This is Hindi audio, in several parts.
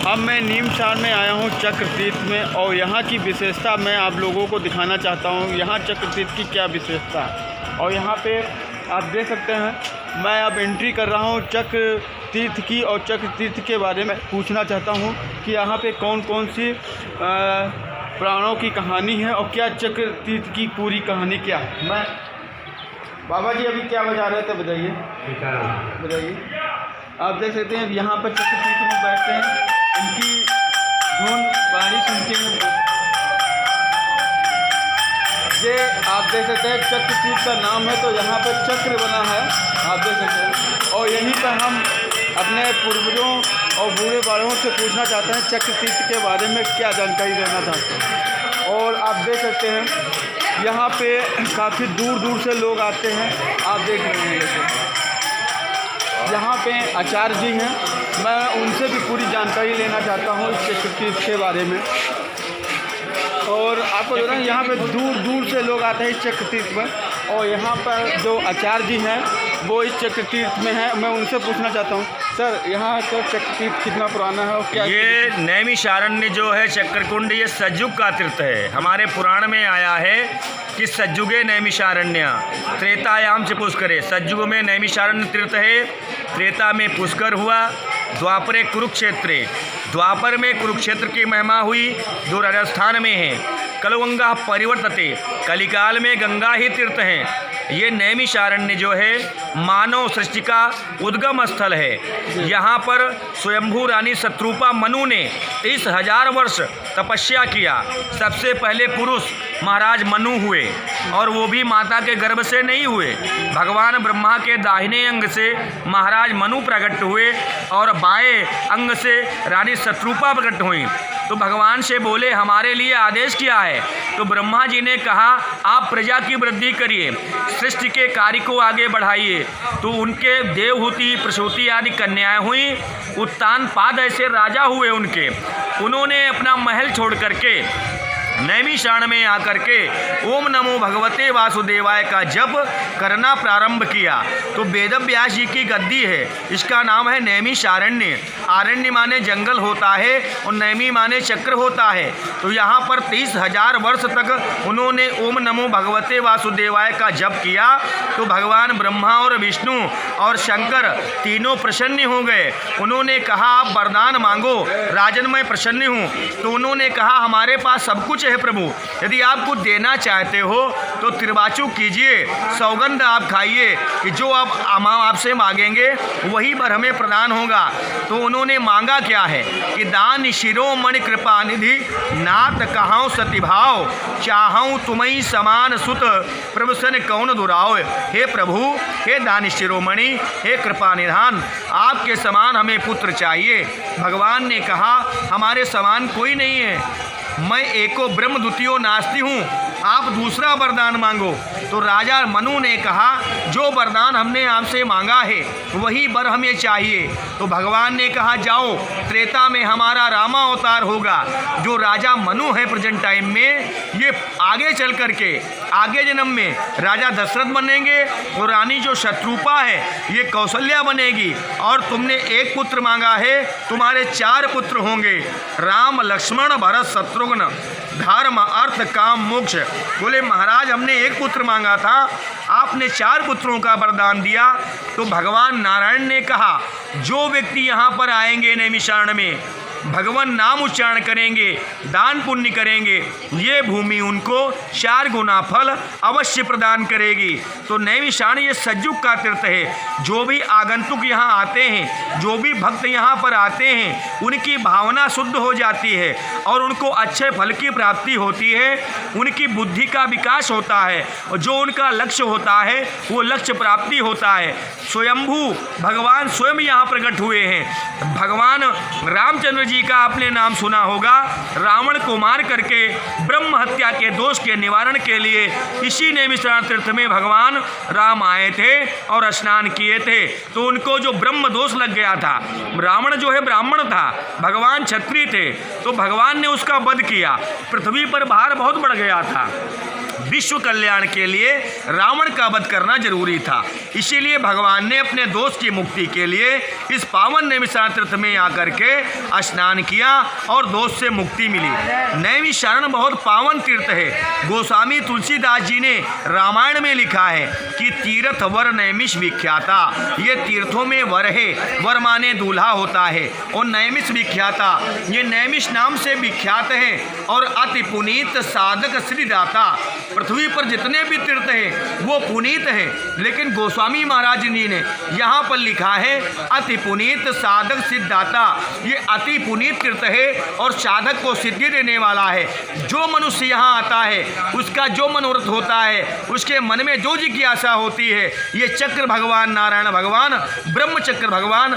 अब मैं नीमसार में आया हूँ चक्र तीर्थ में, और यहाँ की विशेषता मैं आप लोगों को दिखाना चाहता हूँ। यहाँ चक्र तीर्थ की क्या विशेषता है, और यहाँ पे आप देख सकते हैं मैं अब एंट्री कर रहा हूँ चक्र तीर्थ की, और चक्र तीर्थ के बारे में पूछना चाहता हूँ कि यहाँ पे कौन कौन सी प्राणों की कहानी है और क्या चक्र तीर्थ की पूरी कहानी क्या है। मैं बाबा जी अभी क्या बजा रहे थे, बताइए बताइए। आप देख सकते हैं यहाँ पर चक्र तीर्थ में बैठते हैं, इनकी धुन बाणी सुनते हैं। ये आप देख सकते हैं चक्र तीर्थ का नाम है, तो यहाँ पर चक्र बना है, आप देख सकते हैं। और यहीं पर हम अपने पूर्वजों और बूढ़े बालों से पूछना चाहते हैं चक्र तीर्थ के बारे में क्या जानकारी देना चाहते हैं। और आप देख सकते हैं यहाँ पे काफ़ी दूर दूर से लोग आते हैं, आप देख रहे हैं। जैसे यहाँ पे आचार्य जी हैं, मैं उनसे भी पूरी जानकारी लेना चाहता हूँ इस चक्र तीर्थ के बारे में। और आपको जो है यहाँ पे दूर दूर से लोग आते हैं इस चक्र तीर्थ में, और यहाँ पर जो आचार्य जी हैं वो इस चक्र तीर्थ में हैं। मैं उनसे पूछना चाहता हूँ, सर यहाँ का चक्र तीर्थ कितना पुराना है और क्या? ये नैमिषारण्य जो है चक्रकुंड, ये सतयुग का तीर्थ है। हमारे पुराण में आया है कि सतयुगे नैमिषारण्य, त्रेतायाम से पुष्करे। सतयुग में नैमिषारण्य तीर्थ है, त्रेता में पुष्कर हुआ, द्वापरे कुरुक्षेत्रे। द्वापर में कुरुक्षेत्र की महिमा हुई जो राजस्थान में है। कलगंगा परिवर्तते, कलिकाल में गंगा ही तीर्थ हैं। ये नैमिषारण्य जो है मानव सृष्टि का उद्गम स्थल है। यहाँ पर स्वयंभू रानी शत्रुपा मनु ने 30,000 वर्ष तपस्या किया। सबसे पहले पुरुष महाराज मनु हुए, और वो भी माता के गर्भ से नहीं हुए। भगवान ब्रह्मा के दाहिने अंग से महाराज मनु प्रकट हुए और बाएं अंग से रानी शत्रुपा प्रकट हुई। तो भगवान से बोले हमारे लिए आदेश किया है। तो ब्रह्मा जी ने कहा आप प्रजा की वृद्धि करिए, सृष्टि के कार्य को आगे बढ़ाइए। तो उनके देवहूति, प्रसूति आदि कन्याएं हुई। उत्तान पाद ऐसे राजा हुए उनके। उन्होंने अपना महल छोड़ करके नैमिषारण्य में आकर के ओम नमो भगवते वासुदेवाय का जप करना प्रारंभ किया। तो वेदव्यास जी की गद्दी है, इसका नाम है नैमिषारण्य। आरण्य माने जंगल होता है और नैमी माने चक्र होता है। तो यहाँ पर 30,000 वर्ष तक उन्होंने ओम नमो भगवते वासुदेवाय का जप किया। तो भगवान ब्रह्मा और विष्णु और शंकर तीनों प्रसन्न हो गए। उन्होंने कहा आप वरदान मांगो, राजन मैं प्रसन्न हूँ। तो उन्होंने कहा हमारे पास सब कुछ है प्रभु, यदि आप कुछ देना चाहते हो तो त्रिवाचु कीजिए, सौगंध आप खाइए कि जो आप हम आपसे मांगेंगे वही वर हमें प्रदान होगा। तो उन्होंने मांगा क्या है कि दान शिरोमणि कृपा निधि, नाथ कहाऊँ सतिभाव, चाहूँ तुम्हें समान सुत, प्रभु सन कौन दुराव। हे प्रभु, हे दान शिरोमणि, हे कृपा निधान, आपके समान हमें पुत्र चाहिए। भगवान ने कहा हमारे समान कोई नहीं है, मैं एको ब्रह्म द्वितीयो नास्ति हूँ, आप दूसरा वरदान मांगो। तो राजा मनु ने कहा जो वरदान हमने आपसे मांगा है वही वर हमें चाहिए। तो भगवान ने कहा जाओ, त्रेता में हमारा रामा अवतार होगा। जो राजा मनु है प्रेजेंट टाइम में, ये आगे चल करके आगे जन्म में राजा दशरथ बनेंगे, और रानी जो शत्रुपा है ये कौशल्या बनेगी। और तुमने एक पुत्र मांगा है, तुम्हारे 4 पुत्र होंगे, राम लक्ष्मण भरत शत्रुघ्न, धर्म अर्थ काम मोक्ष। बोले महाराज हमने एक पुत्र मांगा था, आपने 4 पुत्रों का वरदान दिया। तो भगवान नारायण ने कहा जो व्यक्ति यहाँ पर आएंगे नैमिषारण्य में, भगवान नाम उच्चारण करेंगे, दान पुण्य करेंगे, ये भूमि उनको 4 गुना फल अवश्य प्रदान करेगी। तो नैमिषारण्य ये सतयुग का तीर्थ है। जो भी आगंतुक यहाँ आते हैं, जो भी भक्त यहाँ पर आते हैं, उनकी भावना शुद्ध हो जाती है और उनको अच्छे फल की प्राप्ति होती है, उनकी बुद्धि का विकास होता है, और जो उनका लक्ष्य होता है वो लक्ष्य प्राप्ति होता है। स्वयंभू भगवान स्वयं यहाँ प्रकट हुए हैं। भगवान रामचंद्र जी का आपने नाम सुना होगा। रावण को मार करके ब्रह्म हत्या के दोष के निवारण के लिए इसी नैमिषारण्य तीर्थ में भगवान राम आए थे और स्नान किए थे। तो उनको जो ब्रह्म दोष लग गया था, रावण जो है ब्राह्मण था, भगवान क्षत्रिय थे, तो भगवान ने उसका वध किया। पृथ्वी पर भार बहुत बढ़ गया था। विश्व कल्याण के लिए रावण का वध करना जरूरी था। इसीलिए भगवान ने अपने दोस्त की मुक्ति के लिए इस पावन नैमिषारण्य तीर्थ में आकर के स्नान किया और दोस्त से मुक्ति मिली। नैमिषारण्य बहुत पावन तीर्थ है। गोस्वामी तुलसीदास जी ने रामायण में लिखा है कि तीर्थ वर नैमिष विख्याता। ये तीर्थों में वर है, वर माने दूल्हा होता है, और नैमिष विख्याता, ये नैमिष नाम से विख्यात है और अति पुनीत साधक श्रीदाता। पृथ्वी पर जितने भी तीर्थ हैं वो पुनीत है, लेकिन गोस्वामी महाराज जी ने यहाँ पर लिखा है अति पुनीत साधक सिद्धाता। ये अति पुनीत तीर्थ है और साधक को सिद्धि देने वाला है। जो मनुष्य यहाँ आता है उसका जो मनोरथ होता है, उसके मन में जो जिज्ञासा होती है, ये चक्र भगवान नारायण भगवान, ब्रह्म चक्र भगवान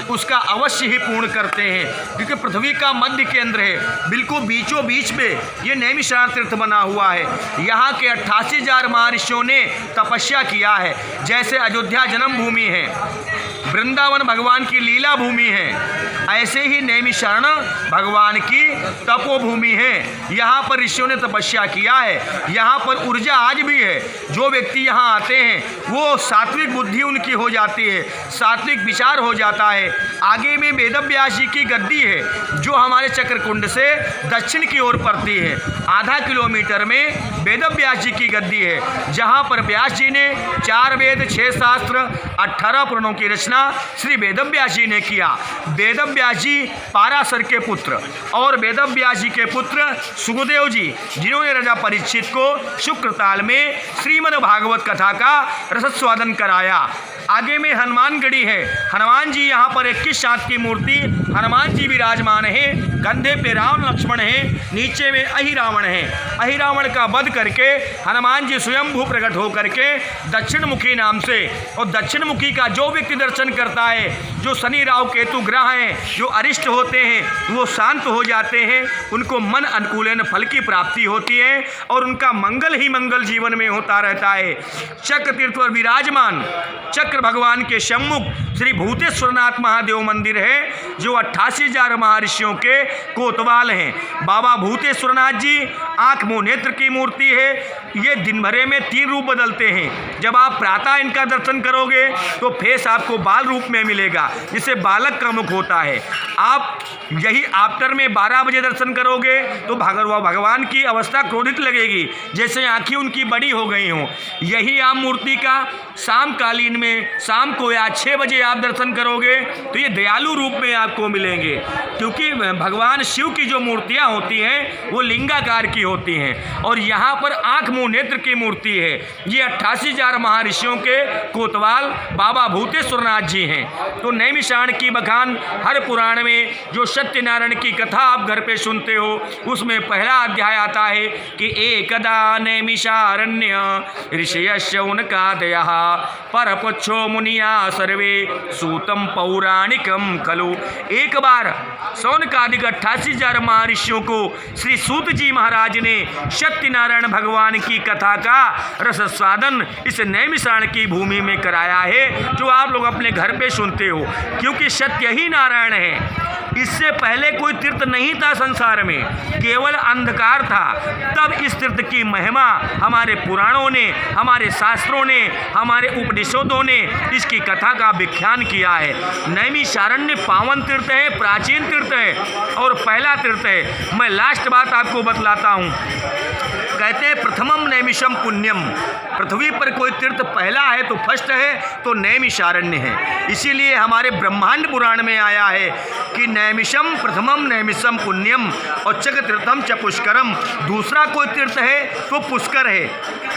उसका अवश्य ही पूर्ण करते हैं। क्योंकि पृथ्वी का मध्य केंद्र है, बिल्कुल बीचों बीच में ये नैमिषारण्य तीर्थ बना हुआ है। यहाँ के 88,000 महर्षियों ने तपस्या किया है। जैसे अयोध्या जन्म भूमि है, वृंदावन भगवान की लीला भूमि है, ऐसे ही नैमिषारण्य भगवान की तपोभूमि है। यहाँ पर ऋषियों ने तपस्या किया है। यहाँ पर ऊर्जा आज भी है। जो व्यक्ति यहाँ आते हैं वो सात्विक बुद्धि उनकी हो जाती है, सात्विक विचार हो जाता है। आगे में वेदव्यास जी की गद्दी है जो हमारे चक्रकुंड से दक्षिण की ओर पड़ती है। आधा किलोमीटर में वेदव्यास जी की गद्दी है, जहाँ पर व्यास जी ने 4 वेद 6 शास्त्र 18 पुराणों की रचना श्री वेदव्यास जी ने किया। वेदव्यास जी पाराशर के पुत्र और वेदव्यास जी के पुत्र सुखदेव जी, जिन्होंने राजा परीक्षित को शुक्रताल में श्रीमद् भागवत कथा का रसस्वादन कराया। आगे में हनुमानगढ़ी है। हनुमान जी यहाँ पर 21 हाथ की मूर्ति हनुमान जी विराजमान है। कंधे पे राम लक्ष्मण है, नीचे में अहिरावण है। अहिरावण का वध करके हनुमान जी स्वयंभू प्रकट होकर के दक्षिण मुखी नाम से, और दक्षिण मुखी का जो व्यक्ति दर्शन करता है, जो शनि राहु केतु ग्रह हैं, जो अरिष्ट होते हैं, वो शांत हो जाते हैं। उनको मन अनुकूलन फल की प्राप्ति होती है और उनका मंगल ही मंगल जीवन में होता रहता है। चक्र तीर्थ पर विराजमान चक्र भगवान के सम्मुख श्री भूतेश्वरनाथ महादेव मंदिर है, जो 88,000 महर्षियों के कोतवाल हैं। बाबा भूतेश्वरनाथ जी आँख मुँह नेत्र की मूर्ति है। ये दिन भरे में 3 रूप बदलते हैं। जब आप प्रातः इनका दर्शन करोगे तो फेस आपको बाल रूप में मिलेगा, जिसे बालक का मुख होता है। आप यही आफ्टर में 12 बजे दर्शन करोगे तो भगवान की अवस्था क्रोधित लगेगी, जैसे आँखें उनकी बड़ी हो गई हों। यही आप मूर्ति का शाम कालीन में, शाम को या 6 बजे आप दर्शन करोगे तो ये दयालु रूप में आपको मिलेंगे। क्योंकि भगवान शिव की जो मूर्तियाँ होती हैं वो लिंगाकार की होती हैं, और यहाँ पर आँख मुँह नेत्र की मूर्ति है। ये 88,000 महर्षियों के कोतवाल बाबा भूतेश्वरनाथ जी हैं। तो नैमिषारण्य की बखान हर पुराण में जो सत्यनारायण की कथा आप घर पे सुनते हो, उसमें पहला अध्याय आता है कि एकदा नैमिषारण्य ऋषयस्य उनकादयः परपुच्छो मुनिया सर्वे सूतम पौराणिकम खलु। एक बार सौनकादिक 88,000 महर्षियों को श्री सूत जी महाराज ने सत्यनारायण भगवान की कथा का रसस्वादन इस नैमिषारण्य की भूमि में कराया है, जो आप लोग अपने घर पे सुनते हो। क्योंकि सत्य ही नारायण है। इससे पहले कोई तीर्थ नहीं था संसार में, केवल अंधकार था। तब इस तीर्थ की महिमा हमारे पुराणों ने, हमारे शास्त्रों ने, हमारे उपनिषदों ने इसकी कथा का व्याख्यान किया है। नैमिषारण्य पावन तीर्थ है, प्राचीन तीर्थ है और पहला तीर्थ है। मैं लास्ट बात आपको बतलाता हूँ। कहते हैं प्रथमम नैमिषम पुण्यम। पृथ्वी पर कोई तीर्थ पहला है तो फर्स्ट है तो नैमिषारण्य है। इसीलिए हमारे ब्रह्मांड पुराण में आया है कि नैमिषम प्रथमम नैमिषम पुण्यम और चक्र तीर्थम च पुष्करम। दूसरा कोई तीर्थ है तो पुष्कर है,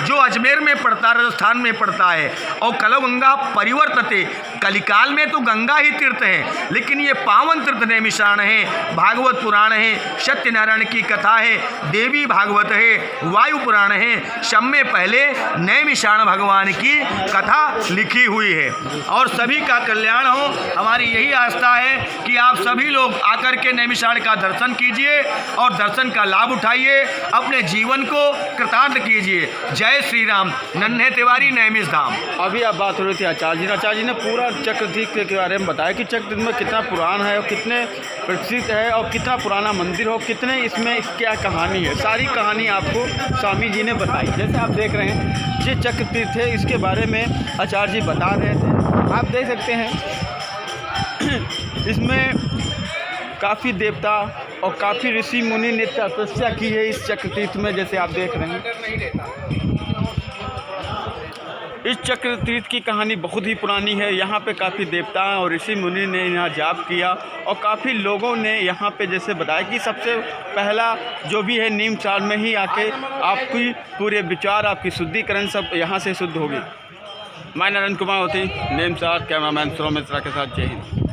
जो अजमेर में पड़ता, राजस्थान में पड़ता है। और कलौ गंगा परिवर्तते, कलिकाल में तो गंगा ही तीर्थ है, लेकिन ये पावन तीर्थ नैमिषारण्य है। भागवत पुराण है, सत्यनारायण की कथा है, देवी भागवत है, वायु पुराण है। सब में पहले नैमिषारण्य भगवान की कथा लिखी हुई है। और सभी का कल्याण हो, हमारी यही आस्था है कि आप सभी लोग आकर के नैमिषारण्य का दर्शन कीजिए और दर्शन का लाभ उठाइए, अपने जीवन को कृतार्थ कीजिए। जय श्री राम। नन्हे तिवारी, नैमिष धाम। अभी आप बात हो रही थी आचार्य जी ने पूरा चक्रतीर्थ के बारे में बताया कि चक्रतीर्थ में कितना पुराण है और कितने प्रसिद्ध है और कितना पुराना मंदिर हो, कितने इसमें क्या कहानी है। सारी कहानी आपको स्वामी जी ने बताई। जैसे आप देख रहे हैं ये चक्रतीर्थ है, इसके बारे में आचार्य जी बता रहे थे। आप देख सकते हैं इसमें काफ़ी देवता और काफ़ी ऋषि मुनि ने तपस्या की है इस चक्रतीर्थ में। जैसे आप देख रहे हैं इस चक्रतीर्थ की कहानी बहुत ही पुरानी है। यहाँ पे काफ़ी देवता और ऋषि मुनि ने यहाँ जाप किया और काफ़ी लोगों ने यहाँ पे जैसे बताया कि सबसे पहला जो भी है नीम सार में ही आके आपकी पूरे विचार, आपकी शुद्धिकरण सब यहाँ से शुद्ध होगी। मैं नरेंद्र कुमार होती नीम सार, कैमरामैन सुरो मिश्रा के साथ। जय हिंद।